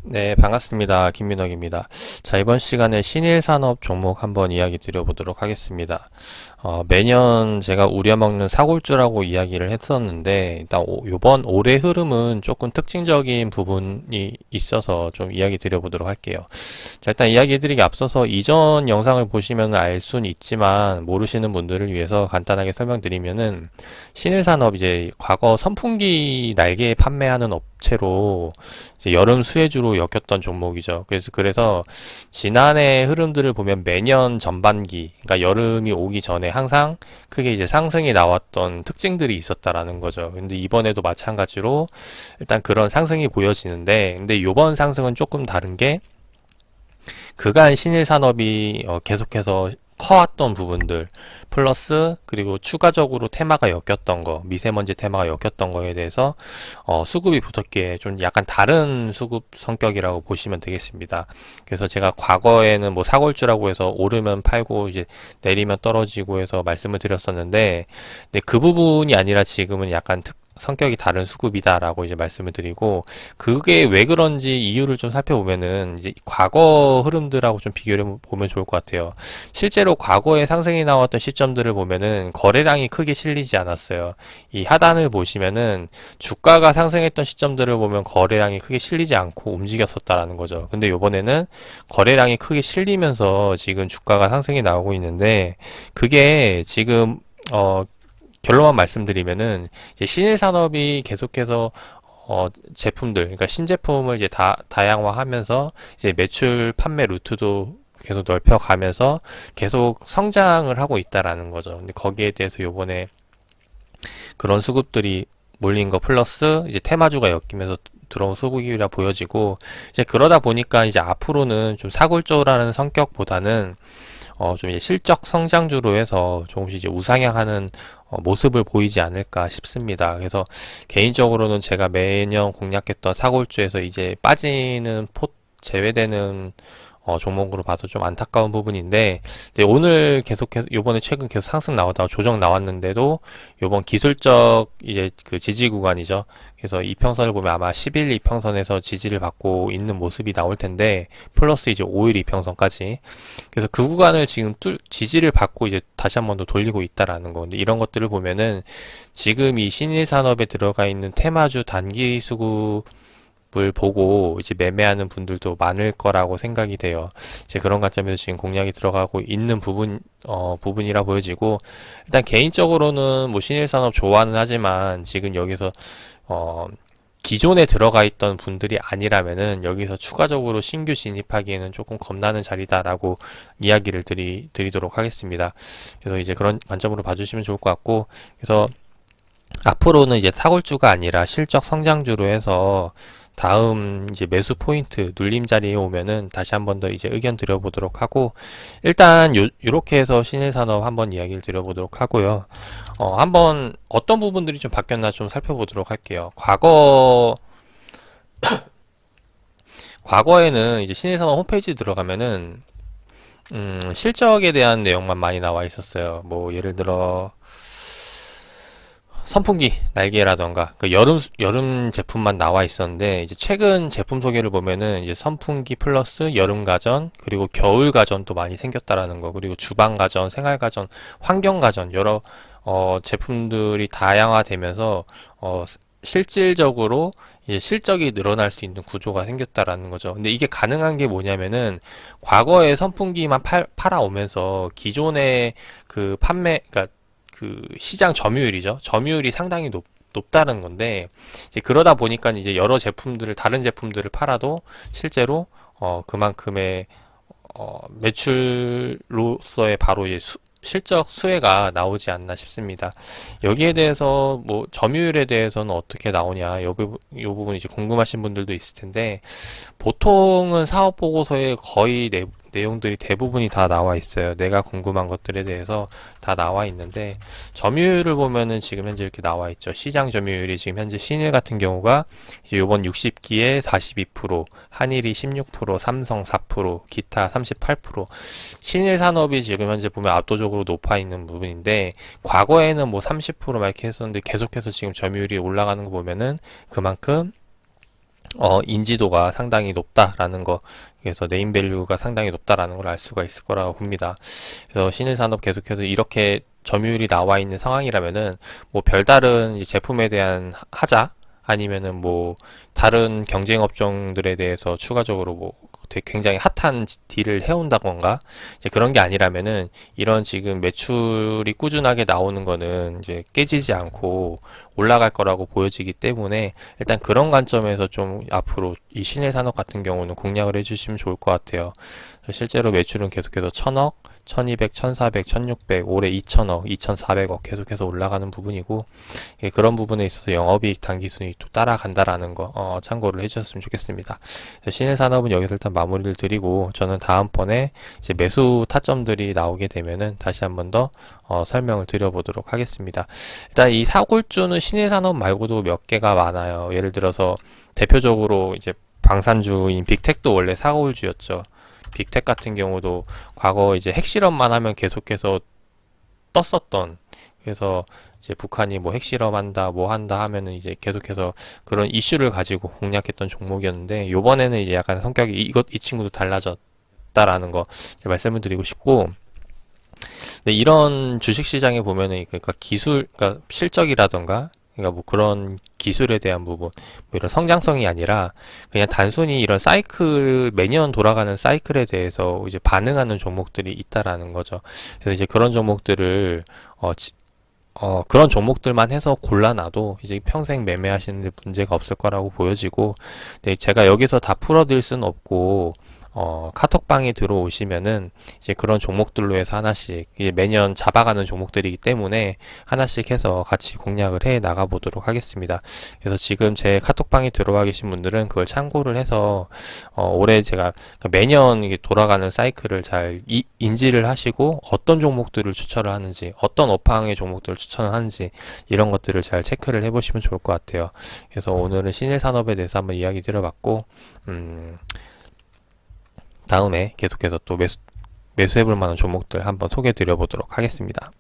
네, 반갑습니다. 김민혁입니다. 자, 이번 시간에 신일산업 종목 한번 이야기 드려보도록 하겠습니다. 매년 제가 우려먹는 사골주라고 이야기를 했었는데, 일단 요번 올해 흐름은 조금 특징적인 부분이 있어서 좀 이야기 드려보도록 할게요. 자, 일단 이야기 드리기 앞서서 이전 영상을 보시면 알 수는 있지만, 모르시는 분들을 위해서 간단하게 설명드리면은, 신일산업 이제 과거 선풍기 날개 판매하는 업체로 이제 여름 수혜주로 엮였던 종목이죠. 그래서 지난해 흐름들을 보면 매년 전반기, 그러니까 여름이 오기 전에 항상 크게 이제 상승이 나왔던 특징들이 있었다라는 거죠. 근데 이번에도 마찬가지로 일단 그런 상승이 보여지는데, 근데 이번 상승은 조금 다른 게 그간 신일산업이 계속해서 커왔던 부분들 플러스 그리고 추가적으로 테마가 엮였던 거, 미세먼지 테마가 엮였던 거에 대해서 수급이 붙었기에 좀 약간 다른 수급 성격이라고 보시면 되겠습니다. 그래서 제가 과거에는 뭐 사골주라고 해서 오르면 팔고 이제 내리면 떨어지고 해서 말씀을 드렸었는데, 근데 그 부분이 아니라 지금은 약간 성격이 다른 수급이다라고 이제 말씀을 드리고, 그게 왜 그런지 이유를 좀 살펴보면은 이제 과거 흐름들하고 좀 비교를 보면 좋을 것 같아요. 실제로 과거에 상승이 나왔던 시점들을 보면은 거래량이 크게 실리지 않았어요. 이 하단을 보시면은 주가가 상승했던 시점들을 보면 거래량이 크게 실리지 않고 움직였었다라는 거죠. 근데 요번에는 거래량이 크게 실리면서 지금 주가가 상승이 나오고 있는데, 그게 지금 결론만 말씀드리면은 이제 신일산업이 계속해서 제품들, 그러니까 신제품을 이제 다양화하면서 이제 매출 판매 루트도 계속 넓혀가면서 계속 성장을 하고 있다라는 거죠. 근데 거기에 대해서 요번에 그런 수급들이 몰린 거 플러스 이제 테마주가 엮이면서 들어온 수급이라 보여지고, 이제 그러다 보니까 이제 앞으로는 좀 사골조라는 성격보다는 좀 이제 실적 성장주로 해서 조금씩 이제 우상향하는 모습을 보이지 않을까 싶습니다. 그래서 개인적으로는 제가 매년 공략했던 사골주에서 이제 빠지는 제외되는 종목으로 봐서 좀 안타까운 부분인데, 근데 오늘 계속해서 요번에 최근 계속 상승 나오다가 조정 나왔는데도 요번 기술적 이제 그 지지 구간이죠. 그래서 이평선을 보면 아마 10일 이평선에서 지지를 받고 있는 모습이 나올 텐데, 플러스 이제 5일 이평선까지. 그래서 그 구간을 지금 지지를 받고 이제 다시 한 번 더 돌리고 있다라는 거. 근데 이런 것들을 보면은 지금 이 신일산업에 들어가 있는 테마주 단기 수급 을 보고 이제 매매하는 분들도 많을 거라고 생각이 돼요. 이제 그런 관점에서 지금 공략이 들어가고 있는 부분이라 보여지고, 일단 개인적으로는 뭐 신일산업 좋아는 하지만 지금 여기서 기존에 들어가 있던 분들이 아니라면은 여기서 추가적으로 신규 진입하기에는 조금 겁나는 자리다라고 이야기를 드리도록 하겠습니다. 그래서 이제 그런 관점으로 봐주시면 좋을 것 같고, 그래서 앞으로는 이제 사골주가 아니라 실적 성장주로 해서 다음 이제 매수 포인트 눌림 자리에 오면은 다시 한 번 더 이제 의견 드려보도록 하고, 일단 요렇게 해서 신일산업 한번 이야기를 드려보도록 하고요. 한번 어떤 부분들이 좀 바뀌었나 좀 살펴보도록 할게요. 과거에는 이제 신일산업 홈페이지 들어가면은 실적에 대한 내용만 많이 나와 있었어요. 뭐 예를 들어 선풍기 날개라던가 그 여름 제품만 나와 있었는데, 이제 최근 제품 소개를 보면은 이제 선풍기 플러스 여름 가전 그리고 겨울 가전도 많이 생겼다라는 거, 그리고 주방 가전, 생활 가전, 환경 가전 여러 제품들이 다양화되면서 실질적으로 이제 실적이 늘어날 수 있는 구조가 생겼다라는 거죠. 근데 이게 가능한 게 뭐냐면은 과거에 선풍기만 팔아오면서 기존의 그 그러니까 그 시장 점유율이죠. 점유율이 상당히 높다는 건데, 이제 그러다 보니까 이제 여러 다른 제품들을 팔아도 실제로 그만큼의 매출로서의 바로 이제 실적 수혜가 나오지 않나 싶습니다. 여기에 대해서 뭐 점유율에 대해서는 어떻게 나오냐, 요 부분 이제 궁금하신 분들도 있을 텐데, 보통은 사업 보고서에 거의 내용들이 대부분이 다 나와 있어요. 내가 궁금한 것들에 대해서 다 나와 있는데, 점유율을 보면은 지금 현재 이렇게 나와 있죠. 시장 점유율이 지금 현재 신일 같은 경우가 이제 요번 60기에 42%, 한일이 16%, 삼성 4%, 기타 38%, 신일 산업이 지금 현재 보면 압도적으로 높아 있는 부분인데, 과거에는 뭐 30% 막 이렇게 했었는데 계속해서 지금 점유율이 올라가는 거 보면은 그만큼 인지도가 상당히 높다라는 거, 그래서 네임밸류가 상당히 높다라는 걸 알 수가 있을 거라고 봅니다. 그래서 신일산업 계속해서 이렇게 점유율이 나와 있는 상황이라면은 뭐 별다른 이제 제품에 대한 하자, 아니면은 뭐 다른 경쟁 업종들에 대해서 추가적으로 뭐 되게 굉장히 핫한 딜을 해온다던가 이제 그런 게 아니라면은 이런 지금 매출이 꾸준하게 나오는 거는 이제 깨지지 않고 올라갈 거라고 보여지기 때문에 일단 그런 관점에서 좀 앞으로 이 신일 산업 같은 경우는 공략을 해주시면 좋을 것 같아요. 실제로 매출은 계속해서 1000억, 1200, 1400, 1600, 올해 2000억, 2400억 계속해서 올라가는 부분이고, 그런 부분에 있어서 영업이익 단기순이익도 따라간다라는 거 참고를 해주셨으면 좋겠습니다. 신일산업은 여기서 일단 마무리를 드리고, 저는 다음번에 이제 매수 타점들이 나오게 되면은 다시 한번 더 설명을 드려보도록 하겠습니다. 일단 이 사골주는 신일산업 말고도 몇 개가 많아요. 예를 들어서 대표적으로 이제 방산주인 빅텍도 원래 사골주였죠. 빅텍 같은 경우도 과거 이제 핵실험만 하면 계속해서 떴었던, 그래서 이제 북한이 뭐 핵실험한다 뭐 한다 하면은 이제 계속해서 그런 이슈를 가지고 공략했던 종목이었는데, 요번에는 이제 약간 성격이 이 친구도 달라졌다라는 거 말씀을 드리고 싶고, 근데 이런 주식시장에 보면은 그러니까 그러니까 실적이라던가 그러니까 뭐 그런 기술에 대한 부분, 뭐 이런 성장성이 아니라 그냥 단순히 이런 사이클, 매년 돌아가는 사이클에 대해서 이제 반응하는 종목들이 있다라는 거죠. 그래서 이제 그런 종목들을 그런 종목들만 해서 골라놔도 이제 평생 매매하시는데 문제가 없을 거라고 보여지고, 근데 제가 여기서 다 풀어드릴 수는 없고, 카톡방에 들어오시면은 이제 그런 종목들로 해서 하나씩 이제 매년 잡아가는 종목들이기 때문에 하나씩 해서 같이 공략을 해 나가 보도록 하겠습니다. 그래서 지금 제 카톡방에 들어와 계신 분들은 그걸 참고를 해서 올해 제가 매년 이게 돌아가는 사이클을 잘 인지를 하시고 어떤 종목들을 추천을 하는지, 어떤 업황의 종목들을 추천을 하는지 이런 것들을 잘 체크를 해보시면 좋을 것 같아요. 그래서 오늘은 신일산업에 대해서 한번 이야기 드려봤고, 다음에 계속해서 또 매수해볼 만한 종목들 한번 소개해 드려 보도록 하겠습니다.